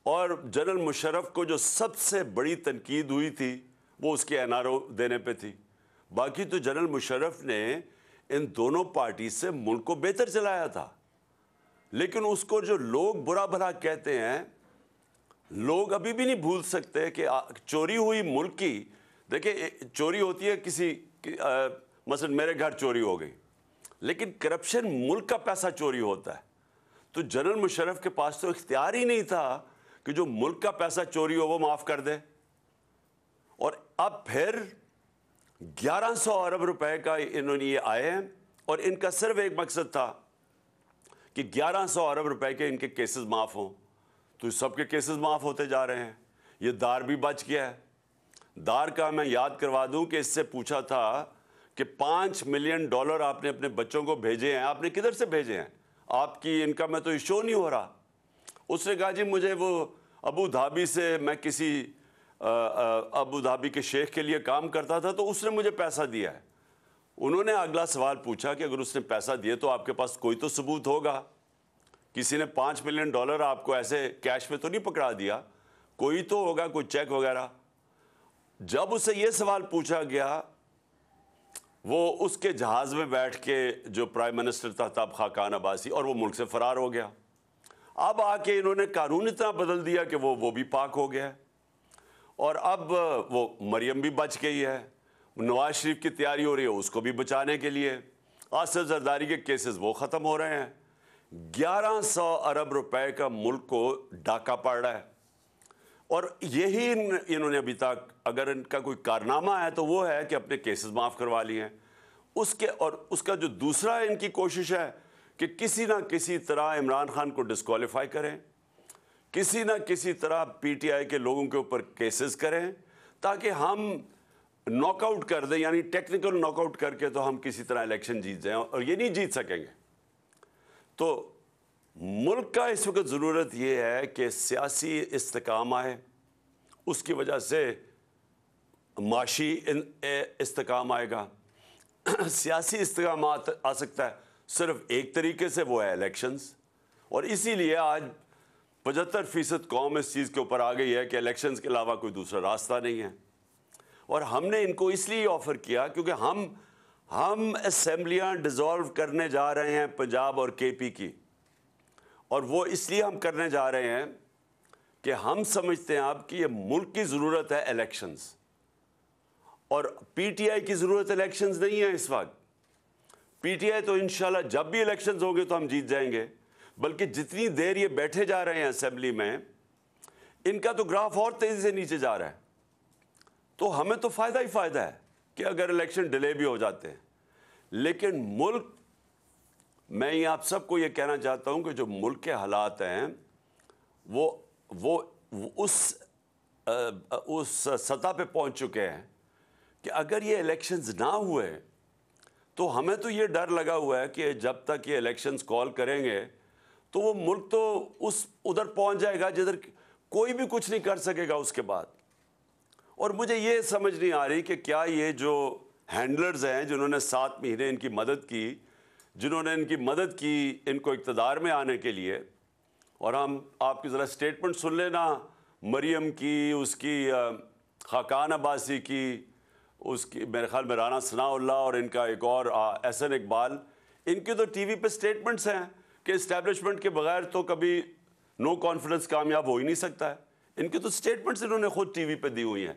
اور جنرل مشرف کو جو سب سے بڑی تنقید ہوئی تھی وہ اس کے NRO دینے پہ تھی. باقی تو جنرل مشرف نے ان دونوں پارٹی سے ملک کو بہتر چلایا تھا. لیکن اس کو جو لوگ برا بھلا کہتے ہیں, لوگ ابھی بھی نہیں بھول سکتے کہ چوری ہوئی ملک کی. دیکھیں, چوری ہوتی ہے کسی مثلا میرے گھر چوری ہو گئی, لیکن کرپشن ملک کا پیسہ چوری ہوتا ہے. تو جنرل مشرف کے پاس تو اختیار ہی نہیں تھا کہ جو ملک کا پیسہ چوری ہو وہ معاف کر دے. اور اب پھر 1100 ارب روپے کا انہوں نے یہ آئے ہیں, اور ان کا صرف ایک مقصد تھا کہ 1100 ارب روپے کے ان کے کیسز معاف ہوں. تو سب کے کیسز معاف ہوتے جا رہے ہیں. یہ دار بھی بچ گیا ہے. دار کا میں یاد کروا دوں کہ اس سے پوچھا تھا کہ $5 ملین آپ نے اپنے بچوں کو بھیجے ہیں, آپ نے کدھر سے بھیجے ہیں, آپ کی انکم میں تو یہ شو نہیں ہو رہا. اس نے کہا جی مجھے وہ ابو دھابی سے, میں کسی ابو دھابی کے شیخ کے لیے کام کرتا تھا تو اس نے مجھے پیسہ دیا ہے. انہوں نے اگلا سوال پوچھا کہ اگر اس نے پیسہ دیے تو آپ کے پاس کوئی تو ثبوت ہوگا. کسی نے $5 ملین آپ کو ایسے کیش میں تو نہیں پکڑا دیا, کوئی تو ہوگا, کوئی چیک وغیرہ. جب اسے یہ سوال پوچھا گیا, وہ اس کے جہاز میں بیٹھ کے جو پرائم منسٹر تھا تب خاقان عباسی, اور وہ ملک سے فرار ہو گیا. اب آ کے انہوں نے قانون اتنا بدل دیا کہ وہ بھی پاک ہو گیا. اور اب وہ مریم بھی بچ گئی ہے. نواز شریف کی تیاری ہو رہی ہے اس کو بھی بچانے کے لیے. آصف زرداری کے کیسز وہ ختم ہو رہے ہیں. 1100 ارب روپے کا ملک کو ڈاکہ پڑ رہا ہے. اور یہی انہوں نے ابھی تک, اگر ان کا کوئی کارنامہ ہے تو وہ ہے کہ اپنے کیسز معاف کروا لیے ہیں. اور اس کا جو دوسرا ان کی کوشش ہے کہ کسی نہ کسی طرح عمران خان کو ڈسکوالیفائی کریں, کسی نہ کسی طرح PTI کے لوگوں کے اوپر کیسز کریں تاکہ ہم ناک آؤٹ کر دیں, یعنی ٹیکنیکل ناک آؤٹ کر کے تو ہم کسی طرح الیکشن جیت جائیں, اور یہ نہیں جیت سکیں گے. تو ملک کا اس وقت ضرورت یہ ہے کہ سیاسی استحکام آئے, اس کی وجہ سے معاشی استحکام آئے گا. سیاسی استحکام آ سکتا ہے صرف ایک طریقے سے, وہ ہے الیکشنز. اور اسی لیے آج 75% قوم اس چیز کے اوپر آ گئی ہے کہ الیکشنز کے علاوہ کوئی دوسرا راستہ نہیں ہے. اور ہم نے ان کو اس لیے آفر کیا کیونکہ ہم اسمبلیاں ڈیزالو کرنے جا رہے ہیں پنجاب اور KP کی, اور وہ اس لیے ہم کرنے جا رہے ہیں کہ ہم سمجھتے ہیں اب کہ یہ ملک کی ضرورت ہے الیکشنز, اور PTI کی ضرورت الیکشنز نہیں ہے اس وقت. PTI تو انشاءاللہ جب بھی الیکشنز ہوں گے تو ہم جیت جائیں گے, بلکہ جتنی دیر یہ بیٹھے جا رہے ہیں اسمبلی میں, ان کا تو گراف اور تیزی سے نیچے جا رہا ہے. تو ہمیں تو فائدہ ہی فائدہ ہے کہ اگر الیکشن ڈیلے بھی ہو جاتے ہیں. لیکن ملک, میں یہ آپ سب کو یہ کہنا چاہتا ہوں کہ جو ملک کے حالات ہیں وہ اس سطح پہ پہنچ چکے ہیں کہ اگر یہ الیکشنز نہ ہوئے تو ہمیں تو یہ ڈر لگا ہوا ہے کہ جب تک یہ الیکشنز کال کریں گے تو وہ ملک تو ادھر پہنچ جائے گا جدھر کوئی بھی کچھ نہیں کر سکے گا اس کے بعد. اور مجھے یہ سمجھ نہیں آ رہی کہ کیا یہ جو ہینڈلرز ہیں جنہوں نے 7 مہینے ان کی مدد کی, جنہوں نے ان کی مدد کی ان کو اقتدار میں آنے کے لیے, اور ہم آپ کی ذرا سٹیٹمنٹ سن لینا مریم کی, اس کی خاقان عباسی کی, اس کی میرے خیال میں رانا ثناء اللہ, اور ان کا ایک اور احسن اقبال, ان کی تو ٹی وی پہ سٹیٹمنٹس ہیں کہ اسٹیبلشمنٹ کے بغیر تو کبھی نو کانفیڈنس کامیاب ہو ہی نہیں سکتا ہے. ان کی تو سٹیٹمنٹس انہوں نے خود ٹی وی پہ دی ہوئی ہیں.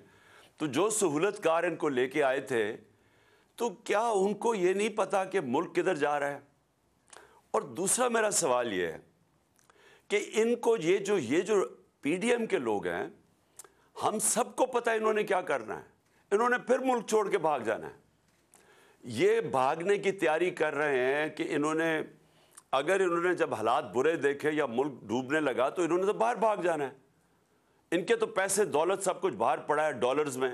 تو جو سہولت کار ان کو لے کے آئے تھے, تو کیا ان کو یہ نہیں پتا کہ ملک کدھر جا رہا ہے؟ اور دوسرا میرا سوال یہ ہے کہ ان کو یہ جو PDM کے لوگ ہیں, ہم سب کو پتہ ہے انہوں نے کیا کرنا ہے. انہوں نے پھر ملک چھوڑ کے بھاگ جانا ہے. یہ بھاگنے کی تیاری کر رہے ہیں کہ اگر انہوں نے جب حالات برے دیکھے یا ملک ڈوبنے لگا تو انہوں نے تو باہر بھاگ جانا ہے. ان کے تو پیسے دولت سب کچھ باہر پڑا ہے ڈالرز میں.